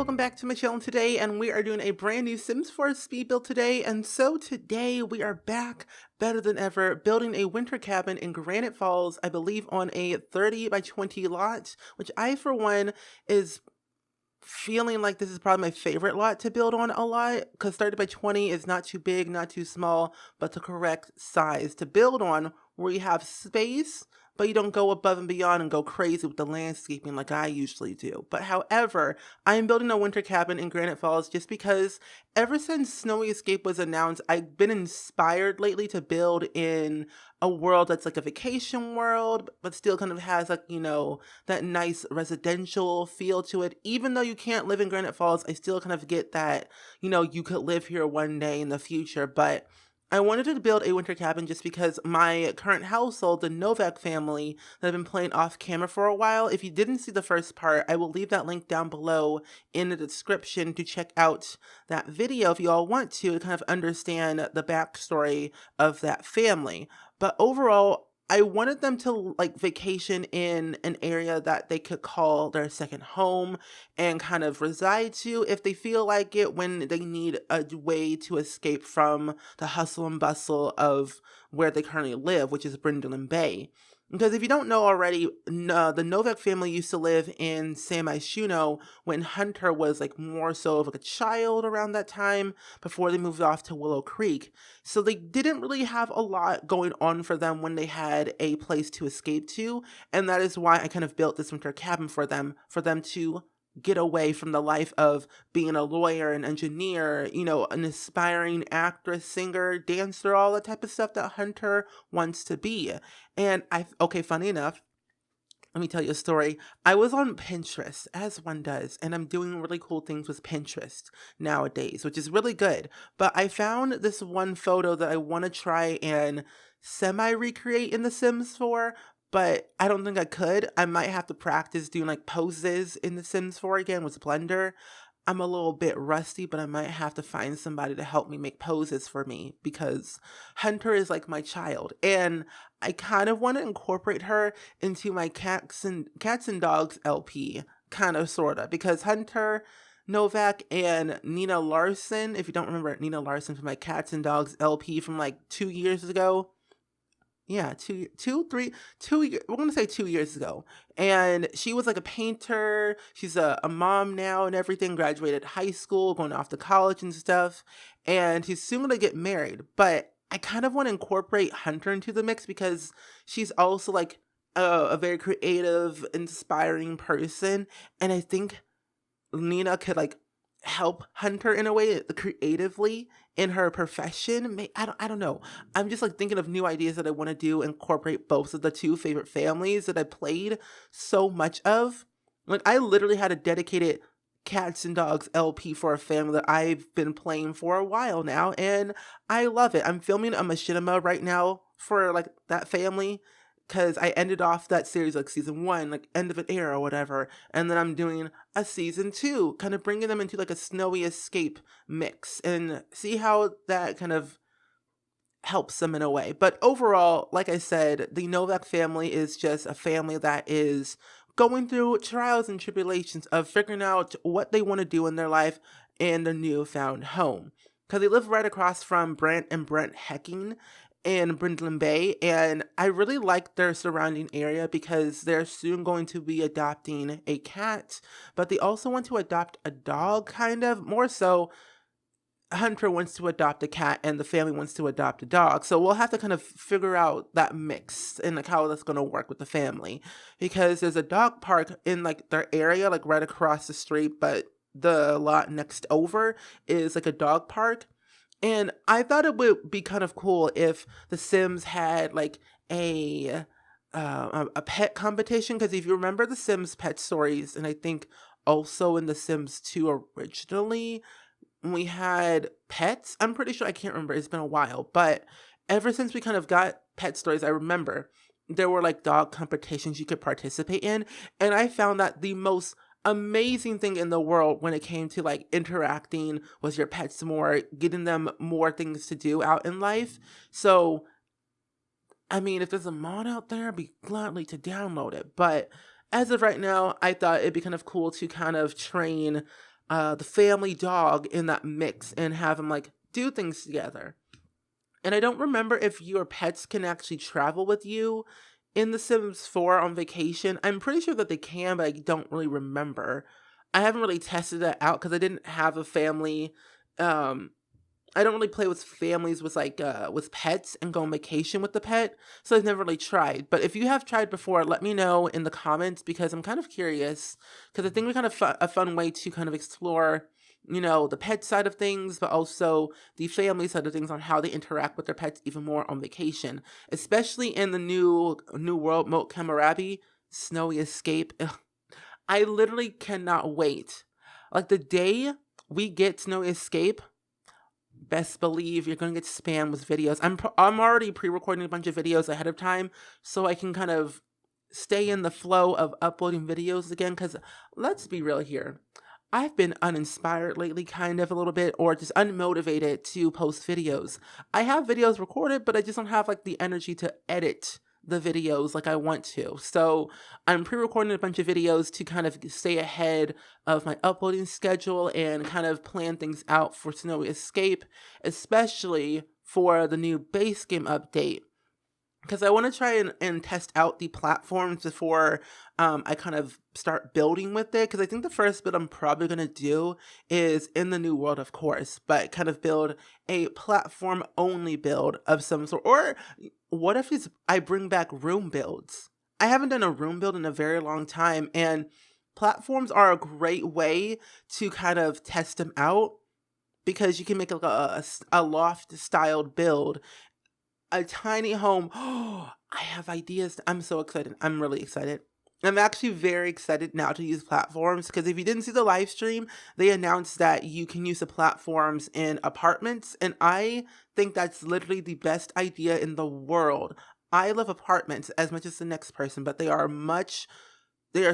welcome back to my channel today, and we are doing a brand new Sims 4 speed build today. And so today we are back better than ever, building a winter cabin in Granite Falls, I believe on a 30 by 20 lot, which I for one is feeling like this is probably my favorite lot to build on a lot, because 30 by 20 is not too big, not too small, but the correct size to build on, where you have space but you don't go above and beyond and go crazy with the landscaping like I usually do. But however, I am building a winter cabin in Granite Falls just because ever since Snowy Escape was announced, I've been inspired lately to build in a world that's like a vacation world, but still kind of has like, you know, that nice residential feel to it. Even though you can't live in Granite Falls, I still kind of get that, you know, you could live here one day in the future. But I wanted to build a winter cabin just because my current household, the Novak family, that I've been playing off camera for a while, if you didn't see the first part, I will leave that link down below in the description to check out that video if you all want to kind of understand the backstory of that family. But overall, I wanted them to like vacation in an area that they could call their second home and kind of reside to if they feel like it, when they need a way to escape from the hustle and bustle of where they currently live, which is Brindleton Bay. Because if you don't know already, the Novak family used to live in San Myshuno when Hunter was like more so of like a child around that time before they moved off to Willow Creek. So they didn't really have a lot going on for them when they had a place to escape to. And that is why I kind of built this winter cabin for them to get away from the life of being a lawyer, an engineer, you know, an aspiring actress, singer, dancer, all that type of stuff that Hunter wants to be. And okay, funny enough, let me tell you a story. I was on Pinterest, as one does, and I'm doing really cool things with Pinterest nowadays, which is really good. But I found this one photo that I want to try and semi-recreate in The Sims 4, but I don't think I could. I might have to practice doing like poses in The Sims 4 again with Blender. I'm a little bit rusty, but I might have to find somebody to help me make poses for me because Hunter is like my child. And I kind of want to incorporate her into my cats and dogs LP, kind of, sort of, because Hunter, Novak, and Nina Larson, if you don't remember Nina Larson from my Cats and Dogs LP from like 2 years ago, yeah, we're gonna say 2 years ago. And she was like a painter. She's a mom now and everything, graduated high school, going off to college and stuff. And she's soon gonna get married. But I kind of want to incorporate Hunter into the mix because she's also like a very creative, inspiring person. And I think Nina could like help Hunter in a way creatively in her profession. I don't know. I'm just like thinking of new ideas that I want to do, incorporate both of the two favorite families that I played so much of. Like I literally had a dedicated Cats and Dogs LP for a family that I've been playing for a while now, and I love it. I'm filming a machinima right now for like that family, because I ended off that series like season 1, like end of an era or whatever, and then I'm doing a season 2, kind of bringing them into like a Snowy Escape mix and see how that kind of helps them in a way. But overall, like I said, the Novak family is just a family that is going through trials and tribulations of figuring out what they want to do in their life in their newfound home. Because they live right across from Brent and Brent Hecking in Brindleton Bay, and I really like their surrounding area because they're soon going to be adopting a cat, but they also want to adopt a dog, kind of. More so, Hunter wants to adopt a cat and the family wants to adopt a dog, so we'll have to kind of figure out that mix and like how that's going to work with the family, because there's a dog park in like their area, like right across the street, but the lot next over is like a dog park. And I thought it would be kind of cool if The Sims had like a pet competition, because if you remember The Sims pet stories, and I think also in The Sims 2 originally, we had pets. I'm pretty sure, I can't remember, it's been a while, but ever since we kind of got pet stories, I remember there were like dog competitions you could participate in, and I found that the most amazing thing in the world when it came to like interacting with your pets more, getting them more things to do out in life. So I mean, if there's a mod out there, I'd be gladly to download it. But as of right now, I thought it'd be kind of cool to kind of train the family dog in that mix and have them like do things together. And I don't remember if your pets can actually travel with you in The Sims 4 on vacation. I'm pretty sure that they can, but I don't really remember. I haven't really tested that out because I didn't have a family. I don't really play with families with with pets and go on vacation with the pet, so I've never really tried. But if you have tried before, let me know in the comments because I'm kind of curious. Because I think we kind of a fun way to kind of explore, the pet side of things, but also the family side of things on how they interact with their pets even more on vacation, especially in the new world mode Kamarabi Snowy Escape. Ugh, I literally cannot wait. Like the day we get Snowy Escape, best believe you're gonna get spammed with videos. I'm already pre-recording a bunch of videos ahead of time so I can kind of stay in the flow of uploading videos again. Because let's be real here, I've been uninspired lately, kind of a little bit, or just unmotivated to post videos. I have videos recorded, but I just don't have like the energy to edit the videos like I want to. So I'm pre-recording a bunch of videos to kind of stay ahead of my uploading schedule and kind of plan things out for Snowy Escape, especially for the new base game update. Because I want to try and test out the platforms before I kind of start building with it. Because I think the first build I'm probably going to do is in the new world, of course, but kind of build a platform-only build of some sort. Or what if I bring back room builds? I haven't done a room build in a very long time, and platforms are a great way to kind of test them out because you can make like a loft-styled build. A tiny home. Oh, I have ideas. I'm so excited. I'm really excited. I'm actually very excited now to use platforms because if you didn't see the live stream, they announced that you can use the platforms in apartments, and I think that's literally the best idea in the world. I love apartments as much as the next person, but they are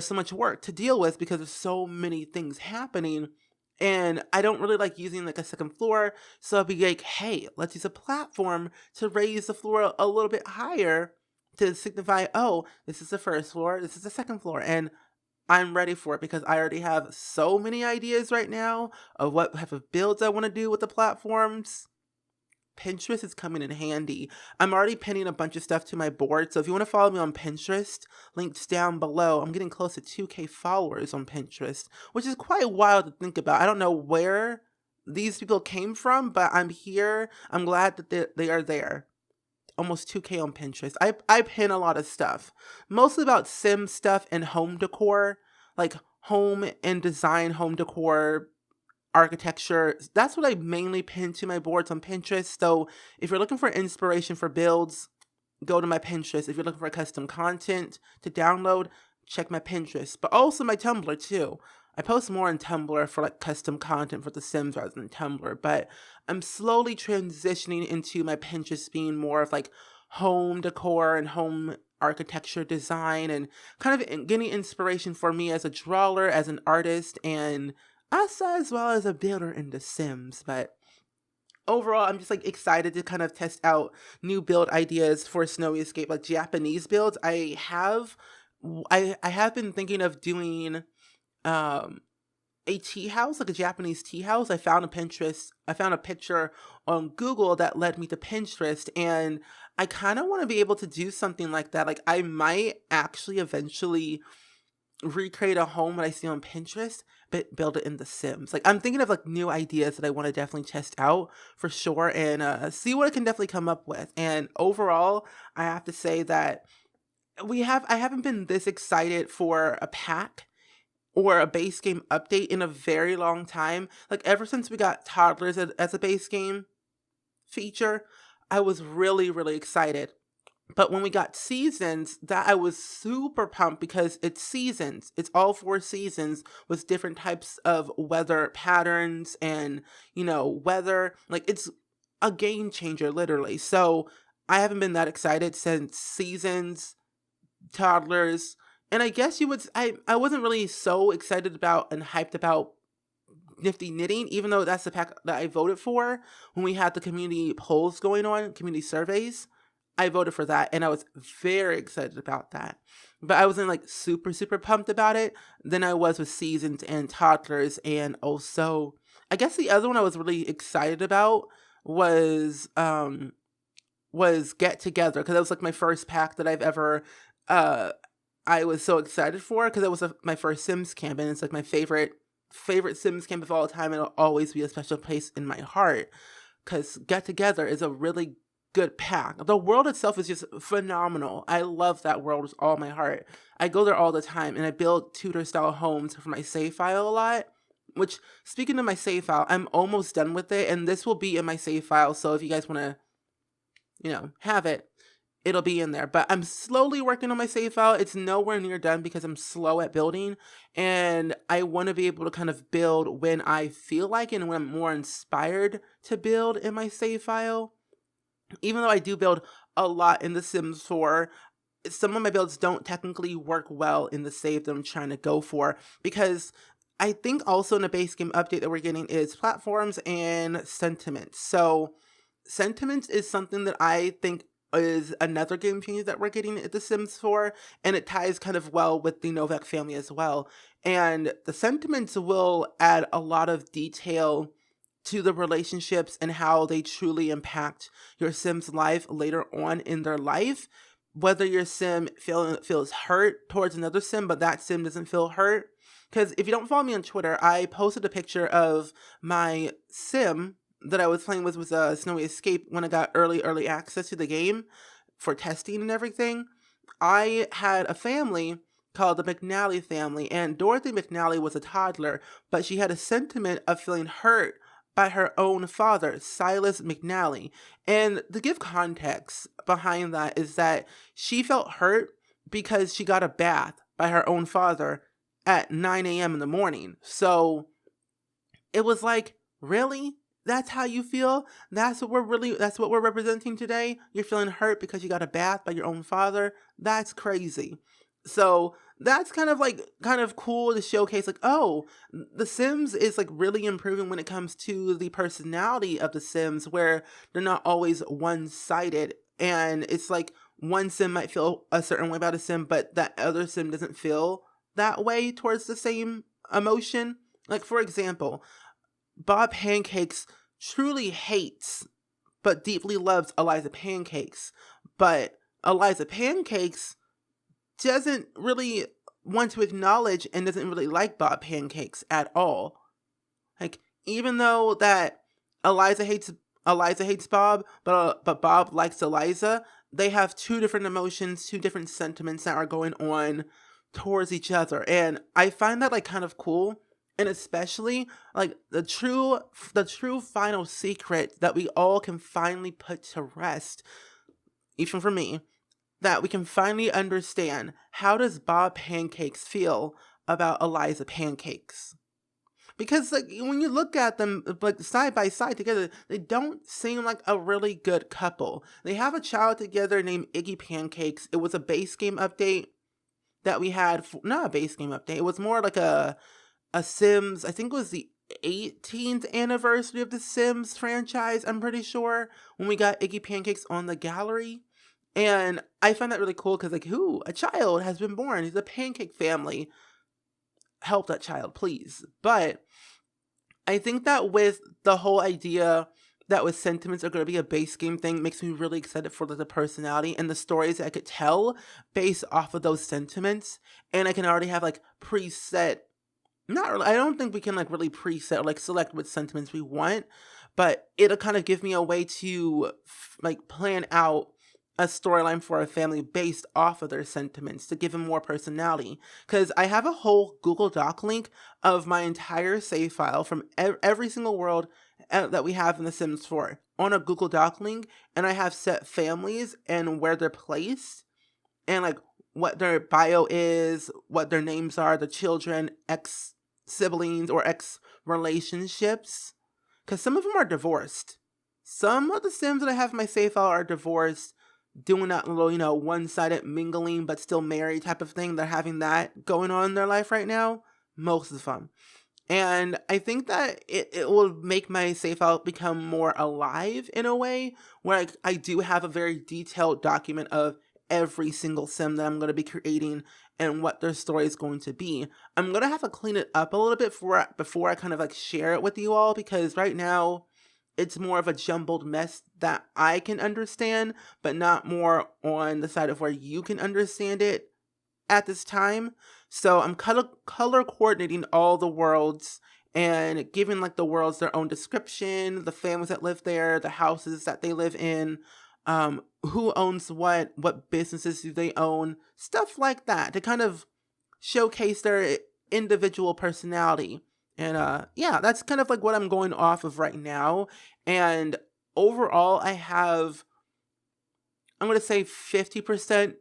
so much work to deal with because there's so many things happening. And I don't really like using like a second floor. So I'll be like, hey, let's use a platform to raise the floor a little bit higher to signify, oh, this is the first floor, this is the second floor. And I'm ready for it because I already have so many ideas right now of what type of builds I want to do with the platforms. Pinterest is coming in handy. I'm already pinning a bunch of stuff to my board, so if you want to follow me on Pinterest, links down below. I'm getting close to 2K followers on Pinterest, which is quite wild to think about. I don't know where these people came from, but I'm here. I'm glad that they are there. Almost 2K on Pinterest. I pin a lot of stuff, mostly about sim stuff and home decor, like home and design, home decor, architecture. That's what I mainly pin to my boards on Pinterest. So if you're looking for inspiration for builds, go to my Pinterest. If you're looking for custom content to download, check my Pinterest, but also my Tumblr too. I post more on Tumblr for like custom content for The Sims rather than Tumblr, but I'm slowly transitioning into my Pinterest being more of like home decor and home architecture design and kind of getting inspiration for me as a drawer, as an artist, and us as well as a builder in The Sims. But overall, I'm just like excited to kind of test out new build ideas for Snowy Escape, like Japanese builds. I have been thinking of doing a tea house, like a Japanese tea house. I found a picture on Google that led me to Pinterest, and I kind of want to be able to do something like that. Like I might actually eventually recreate a home that I see on Pinterest, but build it in The Sims. Like I'm thinking of like new ideas that I want to definitely test out for sure and see what I can definitely come up with. And overall, I have to say that I haven't been this excited for a pack or a base game update in a very long time. Like ever since we got toddlers as a base game feature, I was really, really excited. But when we got seasons, that I was super pumped because it's seasons. It's all 4 seasons with different types of weather patterns and, weather. Like it's a game changer, literally. So I haven't been that excited since seasons, toddlers. And I guess I wasn't really so excited about and hyped about Nifty Knitting, even though that's the pack that I voted for when we had the community polls going on, community surveys. I voted for that, and I was very excited about that. But I wasn't like super, super pumped about it than I was with seasons and toddlers. And also, I guess the other one I was really excited about was Get Together, because that was like my first pack that I've ever uh I was so excited for, because it was my first Sims camp, and it's like my favorite Sims camp of all time. It'll always be a special place in my heart, because Get Together is a really good pack. The world itself is just phenomenal. I love that world with all my heart. I go there all the time, and I build Tudor style homes for my save file a lot. Which, speaking of my save file, I'm almost done with it, and this will be in my save file. So if you guys want to, have it, it'll be in there. But I'm slowly working on my save file. It's nowhere near done because I'm slow at building, and I want to be able to kind of build when I feel like it and when I'm more inspired to build in my save file. Even though I do build a lot in The Sims 4, some of my builds don't technically work well in the save that I'm trying to go for, because I think also in the base game update that we're getting is platforms and sentiments. So sentiments is something that I think is another game change that we're getting at The Sims 4, and it ties kind of well with the Novak family as well. And the sentiments will add a lot of detail to the relationships and how they truly impact your Sim's life later on in their life. Whether your Sim feels hurt towards another Sim, but that Sim doesn't feel hurt. Because if you don't follow me on Twitter, I posted a picture of my Sim that I was playing with a Snowy Escape when I got early access to the game for testing and everything. I had a family called the McNally family, and Dorothy McNally was a toddler, but she had a sentiment of feeling hurt by her own father, Silas McNally. And to give context behind that is that she felt hurt because she got a bath by her own father at 9 a.m. in the morning. So it was like, really? That's how you feel? That's what we're representing today? You're feeling hurt because you got a bath by your own father? That's crazy. So that's kind of cool to showcase, like, oh, The Sims is like really improving when it comes to the personality of the Sims, where they're not always one-sided. And it's like one Sim might feel a certain way about a Sim, but that other Sim doesn't feel that way towards the same emotion. Like, for example, Bob Pancakes truly hates but deeply loves Eliza Pancakes. But Eliza Pancakes doesn't really want to acknowledge and doesn't really like Bob Pancakes at all. Like, even though that Eliza hates Bob, but Bob likes Eliza, they have two different emotions, two different sentiments that are going on towards each other. And I find that like kind of cool. And especially like the true final secret that we all can finally put to rest, even for me, that we can finally understand, how does Bob Pancakes feel about Eliza Pancakes? Because like when you look at them like side by side together, they don't seem like a really good couple. They have a child together named Iggy Pancakes. It was a base game update that we had, not a base game update. It was more like a Sims, I think it was the 18th anniversary of the Sims franchise, I'm pretty sure, when we got Iggy Pancakes on the gallery. And I find that really cool because, like, a child has been born. He's a pancake family. Help that child, please. But I think that with the whole idea that with sentiments are going to be a base game thing makes me really excited for the personality and the stories that I could tell based off of those sentiments. And I can already have, like, preset. Not really, I don't think we can, like, really preset or, like, select what sentiments we want. But it'll kind of give me a way to, like, plan out a storyline for a family based off of their sentiments to give them more personality. Because I have a whole Google Doc link of my entire save file from every single world that we have in The Sims 4 on a Google Doc link, and I have set families and where they're placed, and like what their bio is, what their names are, the children, ex-siblings, or ex-relationships. Because some of them are divorced. Some of the Sims that I have in my save file are divorced, doing that little, one-sided mingling but still married type of thing. They're having that going on in their life right now. Most of them. And I think that it will make my save file become more alive in a way where I do have a very detailed document of every single sim that I'm going to be creating and what their story is going to be. I'm going to have to clean it up a little bit before I kind of like share it with you all, because right now it's more of a jumbled mess that I can understand, but not more on the side of where you can understand it at this time. So I'm color coordinating all the worlds and giving like the worlds their own description, the families that live there, the houses that they live in, who owns what businesses do they own, stuff like that to kind of showcase their individual personality. And yeah, that's kind of like what I'm going off of right now. And overall, I'm going to say 50%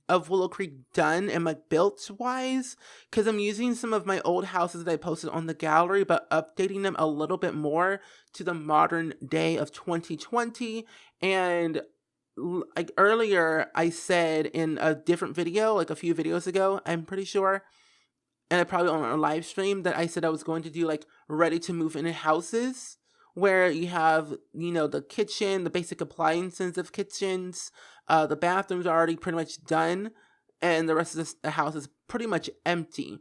of Willow Creek done and like built wise, because I'm using some of my old houses that I posted on the gallery, but updating them a little bit more to the modern day of 2020. And like earlier I said in a different video, like a few videos ago, I'm pretty sure, and I probably on a live stream, that I said I was going to do like ready to move in houses where you have, the kitchen, the basic appliances of kitchens, the bathrooms are already pretty much done, and the rest of the house is pretty much empty.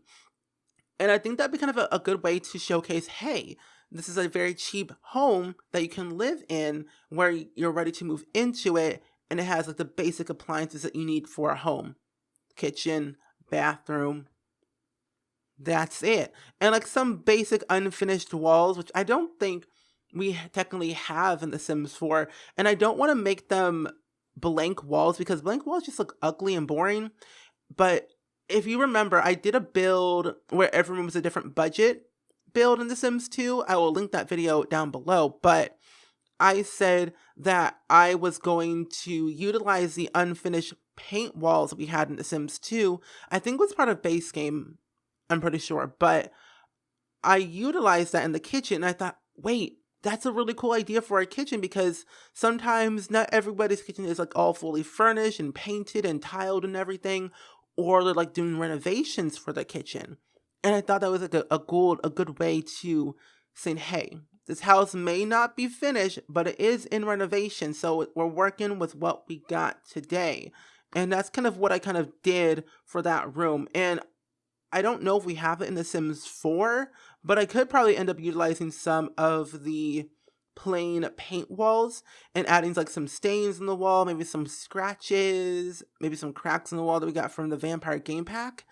And I think that'd be kind of a good way to showcase, hey, this is a very cheap home that you can live in where you're ready to move into it, and it has like the basic appliances that you need for a home. Kitchen, bathroom, that's it. And like some basic unfinished walls, which I don't think we technically have in The Sims 4. And I don't want to make them blank walls because blank walls just look ugly and boring. But if you remember, I did a build where everyone was a different budget build in The Sims 2. I will link that video down below. But I said that I was going to utilize the unfinished paint walls we had in The Sims 2. I think it was part of base game, I'm pretty sure. But I utilized that in the kitchen. And I thought, wait, that's a really cool idea for a kitchen, because sometimes not everybody's kitchen is like all fully furnished and painted and tiled and everything, or they're like doing renovations for the kitchen. And I thought that was like a good way to saying, hey, this house may not be finished, but it is in renovation. So we're working with what we got today. And that's kind of what I kind of did for that room. And I don't know if we have it in The Sims 4, but I could probably end up utilizing some of the plain paint walls and adding like some stains in the wall, maybe some scratches, maybe some cracks in the wall that we got from the Vampire game pack,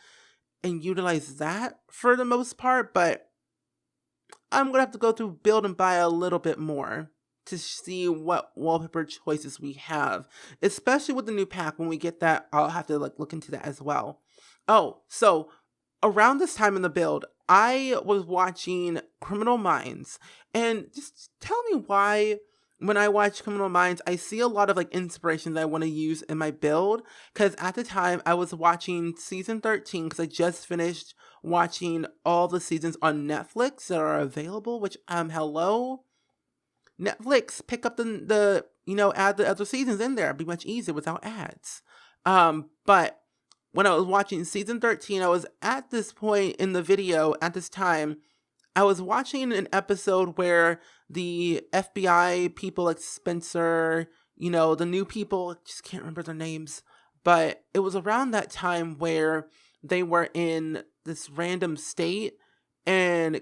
and utilize that for the most part. But I'm going to have to go through build and buy a little bit more to see what wallpaper choices we have, especially with the new pack. When we get that, I'll have to like look into that as well. Oh, so around this time in the build, I was watching Criminal Minds, and just tell me why when I watch Criminal Minds, I see a lot of like inspiration that I want to use in my build. Because at the time I was watching season 13, because I just finished watching all the seasons on Netflix that are available, which hello Netflix, pick up the add the other seasons in there. It'd be much easier without ads. But when I was watching season 13, I was at this point in the video, at this time, I was watching an episode where the FBI people like Spencer, the new people, I just can't remember their names, but it was around that time where they were in this random state and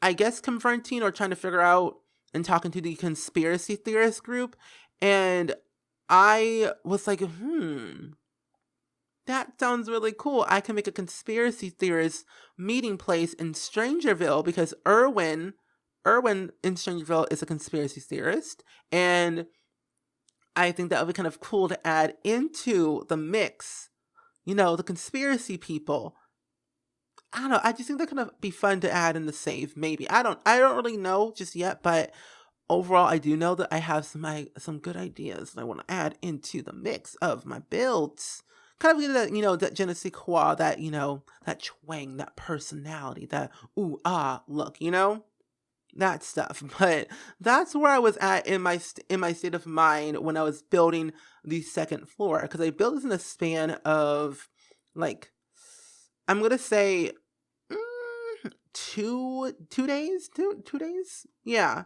I guess confronting or trying to figure out and talking to the conspiracy theorist group. And I was like, that sounds really cool. I can make a conspiracy theorist meeting place in Strangerville, because Erwin in Strangerville is a conspiracy theorist. And I think that would be kind of cool to add into the mix. The conspiracy people. I don't know. I just think they're going to be fun to add in the save, maybe. I don't really know just yet, but overall, I do know that I have some good ideas that I want to add into the mix of my builds. Kind of get that, that je ne sais quoi, that, that twang, that personality, that ooh, ah, look, that stuff. But that's where I was at in my state of mind when I was building the second floor. Because I built this in a span of, like, I'm going to say two days, two days. Yeah,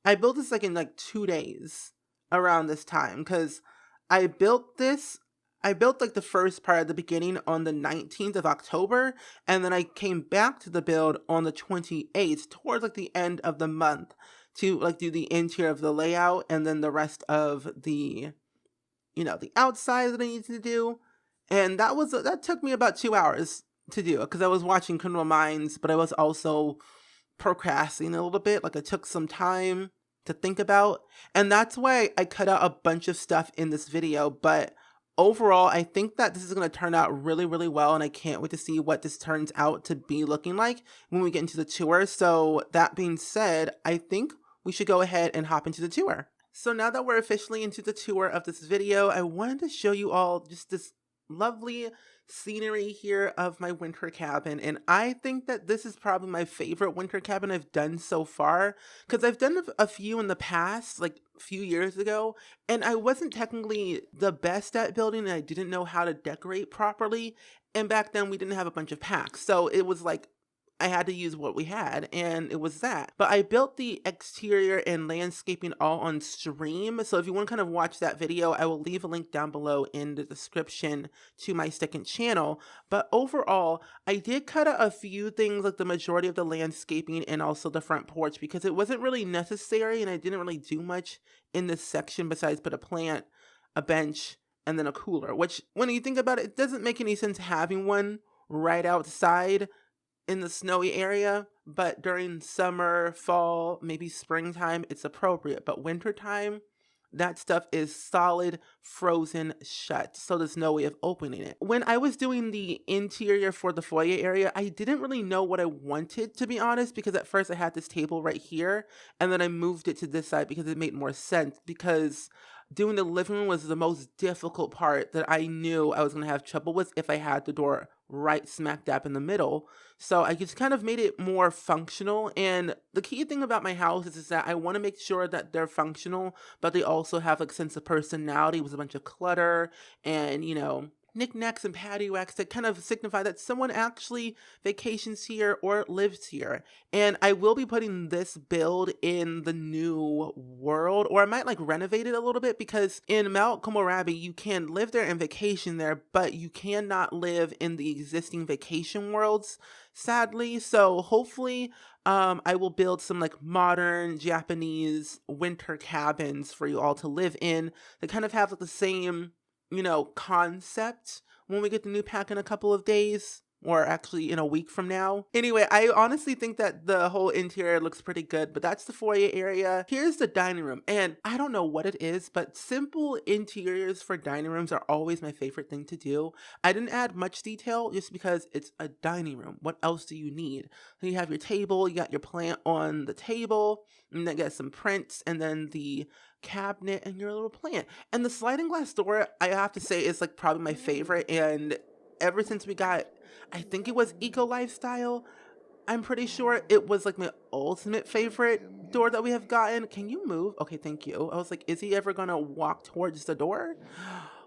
I built this like in like 2 days around this time because I built this. I built like the first part at the beginning on the 19th of October, and then I came back to the build on the 28th, towards like the end of the month, to like do the interior of the layout and then the rest of the, the outside that I needed to do. And that took me about 2 hours to do because I was watching Criminal Minds, but I was also procrastinating a little bit. Like I took some time to think about, and that's why I cut out a bunch of stuff in this video. But overall, I think that this is going to turn out really, really well, and I can't wait to see what this turns out to be looking like when we get into the tour. So that being said, I think we should go ahead and hop into the tour. So now that we're officially into the tour of this video, I wanted to show you all just this lovely scenery here of my winter cabin, and I think that this is probably my favorite winter cabin I've done so far, because I've done a few in the past, like a few years ago, and I wasn't technically the best at building, and I didn't know how to decorate properly, and back then we didn't have a bunch of packs, so it was like I had to use what we had, and it was that. But I built the exterior and landscaping all on stream, so if you want to kind of watch that video, I will leave a link down below in the description to my second channel. But overall, I did cut out a few things, like the majority of the landscaping and also the front porch, because it wasn't really necessary, and I didn't really do much in this section besides put a plant, a bench, and then a cooler, which, when you think about it, it doesn't make any sense having one right outside in the snowy area, but during summer, fall, maybe springtime, it's appropriate. But wintertime, that stuff is solid, frozen shut, so there's no way of opening it. When I was doing the interior for the foyer area, I didn't really know what I wanted, to be honest, because at first I had this table right here, and then I moved it to this side because it made more sense, because doing the living room was the most difficult part that I knew I was going to have trouble with if I had the door right smack dab in the middle. So I just kind of made it more functional. And the key thing about my house is that I want to make sure that they're functional, but they also have a sense of personality with a bunch of clutter and, knickknacks and paddywhacks that kind of signify that someone actually vacations here or lives here. And I will be putting this build in the new world, or I might like renovate it a little bit, because in Mount Komorebi you can live there and vacation there, but you cannot live in the existing vacation worlds, sadly. So hopefully I will build some like modern Japanese winter cabins for you all to live in that kind of have like the same concept when we get the new pack in a couple of days, or actually in a week from now. Anyway, I honestly think that the whole interior looks pretty good, but that's the foyer area. Here's the dining room, and I don't know what it is, but simple interiors for dining rooms are always my favorite thing to do. I didn't add much detail just because it's a dining room. What else do you need? So you have your table, you got your plant on the table, and then get some prints, and then the cabinet and your little plant. And the sliding glass door, I have to say, is like probably my favorite. And ever since we got, I think it was Eco Lifestyle, I'm pretty sure it was like my ultimate favorite door that we have gotten. Can you move? Okay, thank you. I was like, is he ever gonna walk towards the door?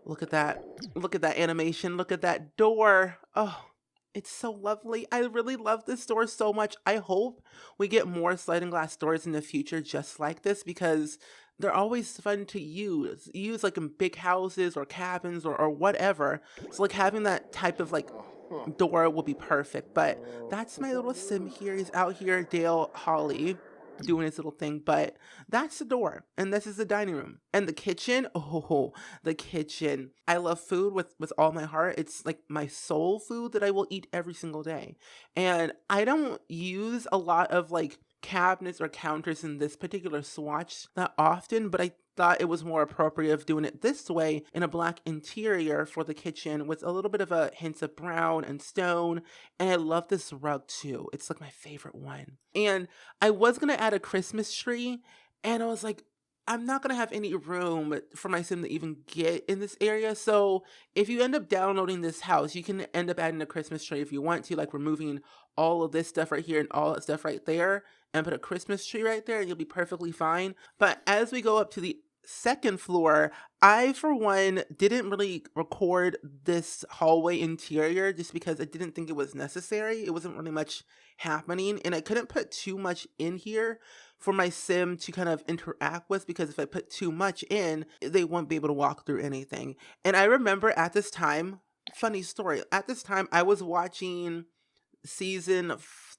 Look at that. Look at that animation. Look at that door. Oh, it's so lovely. I really love this door so much. I hope we get more sliding glass doors in the future just like this, because they're always fun to use like in big houses or cabins or whatever. So like having that type of like door will be perfect. But that's my little sim here. He's out here, Dale Holly, doing his little thing. But that's the door, and this is the dining room. And the kitchen, oh, the kitchen. I love food with all my heart. It's like my soul food that I will eat every single day. And I don't use a lot of like cabinets or counters in this particular swatch that often, but I thought it was more appropriate of doing it this way in a black interior for the kitchen with a little bit of a hint of brown and stone. And I love this rug too. It's like my favorite one. And I was gonna add a Christmas tree, and I was like, I'm not gonna have any room for my sim to even get in this area. So if you end up downloading this house, you can end up adding a Christmas tree if you want to, like removing all of this stuff right here and all that stuff right there, and put a Christmas tree right there, and you'll be perfectly fine. But as we go up to the second floor, I, for one, didn't really record this hallway interior just because I didn't think it was necessary. It wasn't really much happening, and I couldn't put too much in here for my sim to kind of interact with, because if I put too much in, they won't be able to walk through anything. And I remember at this time, funny story, at this time, I was watching season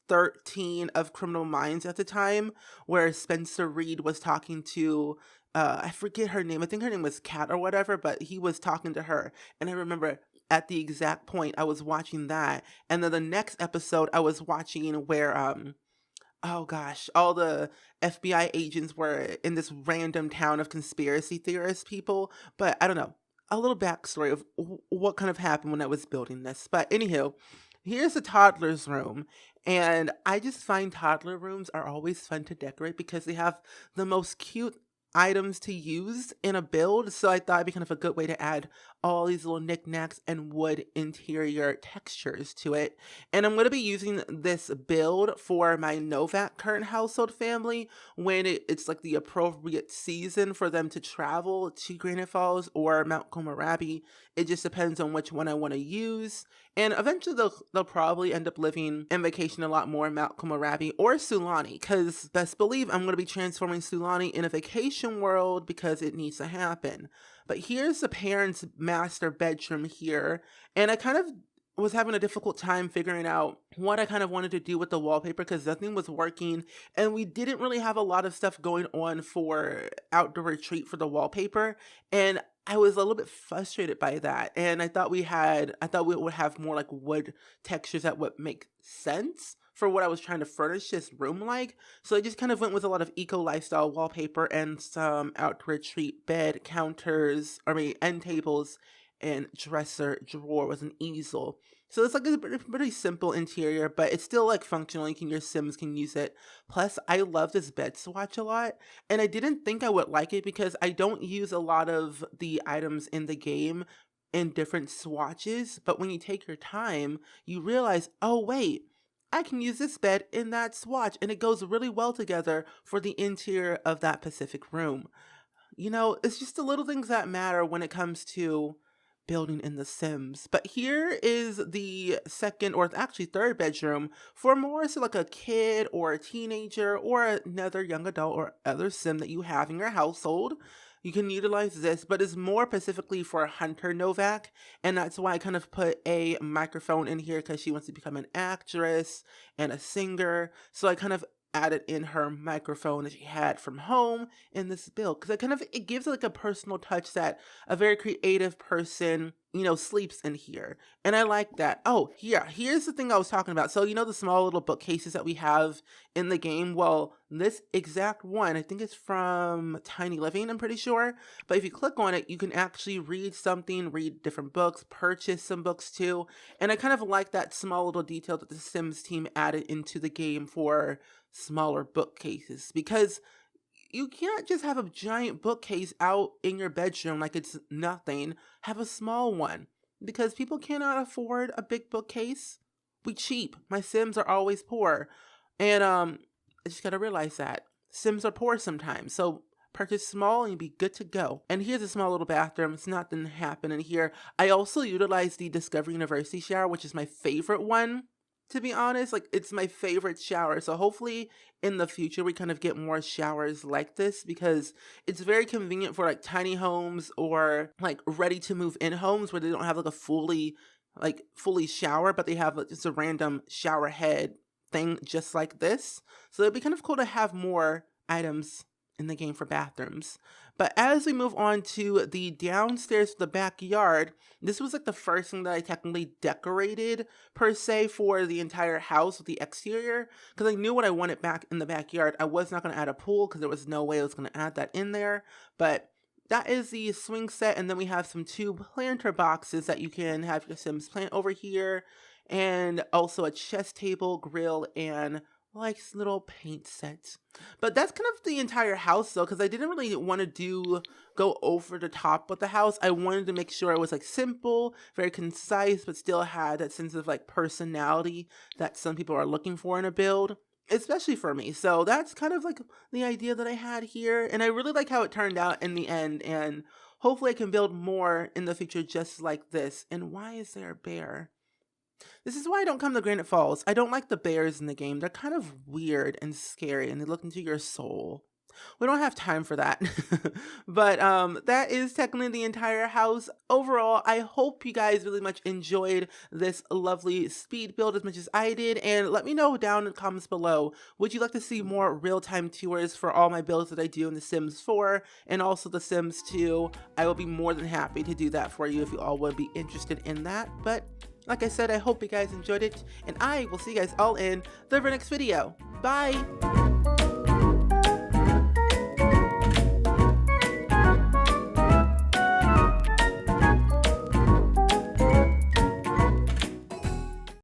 13 of Criminal Minds at the time, where Spencer Reed was talking to I forget her name. I think her name was Kat or whatever, but he was talking to her. And I remember at the exact point I was watching that. And then the next episode I was watching where oh gosh, all the FBI agents were in this random town of conspiracy theorist people. But I don't know. A little backstory of what kind of happened when I was building this. But anywho, here's the toddler's room. And I just find toddler rooms are always fun to decorate because they have the most cute items to use in a build. So I thought it'd be kind of a good way to add all these little knickknacks and wood interior textures to it. And I'm going to be using this build for my Novak current household family when it's like the appropriate season for them to travel to Granite Falls or Mount Komorebi. It just depends on which one I want to use. And eventually they'll probably end up living and vacation a lot more in Mount Komorebi or Sulani, because best believe I'm going to be transforming Sulani in a vacation world because it needs to happen. But here's the parents' master bedroom here, and I kind of was having a difficult time figuring out what I kind of wanted to do with the wallpaper because nothing was working, and we didn't really have a lot of stuff going on for outdoor retreat for the wallpaper, and I was a little bit frustrated by that. And I thought we would have more like wood textures that would make sense for what I was trying to furnish this room like. So I just kind of went with a lot of eco lifestyle wallpaper and some outdoor retreat bed, end tables, and dresser drawer with an easel. So it's like a pretty simple interior, but it's still like functional. Your Sims can use it. Plus, I love this bed swatch a lot, and I didn't think I would like it because I don't use a lot of the items in the game in different swatches. But when you take your time, you realize, oh wait, I can use this bed in that swatch, and it goes really well together for the interior of that Pacific room. It's just the little things that matter when it comes to building in The Sims. But here is the second, or actually third bedroom for more so like a kid or a teenager or another young adult or other Sim that you have in your household. You can utilize this, but it's more specifically for Hunter Novak, and that's why I kind of put a microphone in here because she wants to become an actress and a singer. So I kind of added in her microphone that she had from home in this build because it gives it like a personal touch that a very creative person sleeps in here, and I like that. Oh, here's the thing I was talking about. So the small little bookcases that we have in the game, well, this exact one, I think it's from Tiny Living, I'm pretty sure, but if you click on it, you can actually read different books, purchase some books too, and I kind of like that small little detail that the Sims team added into the game for smaller bookcases, because you can't just have a giant bookcase out in your bedroom like it's nothing. Have a small one, because people cannot afford a big bookcase. We cheap. My Sims are always poor. And I just gotta realize that. Sims are poor sometimes. So purchase small and you'll be good to go. And here's a small little bathroom. It's nothing happening here. I also utilize the Discovery University shower, which is my favorite one. To be honest, like, it's my favorite shower. So hopefully in the future we kind of get more showers like this, because it's very convenient for like tiny homes or like ready to move in homes where they don't have like a fully shower, but they have like just a random shower head thing just like this. So it'd be kind of cool to have more items in the game for bathrooms. But as we move on to the downstairs to the backyard, this was like the first thing that I technically decorated per se for the entire house with the exterior, because I knew what I wanted back in the backyard. I was not going to add a pool because there was no way I was going to add that in there, but that is the swing set. And then we have some 2 planter boxes that you can have your Sims plant over here, and also a chess table, grill, and like little paint sets. But that's kind of the entire house though, because I didn't really want to go over the top with the house. I wanted to make sure it was like simple, very concise, but still had that sense of like personality that some people are looking for in a build. especially for me. So that's kind of like the idea that I had here, and I really like how it turned out in the end, and hopefully I can build more in the future just like this. And why is there a bear? This is why I don't come to Granite Falls. I don't like the bears in the game. They're kind of weird and scary, and they look into your soul. We don't have time for that. But that is technically the entire house. Overall, I hope you guys really much enjoyed this lovely speed build as much as I did. And let me know down in the comments below, would you like to see more real-time tours for all my builds that I do in The Sims 4 and also The Sims 2? I will be more than happy to do that for you if you all would be interested in that. But like I said, I hope you guys enjoyed it, and I will see you guys all in the very next video. Bye!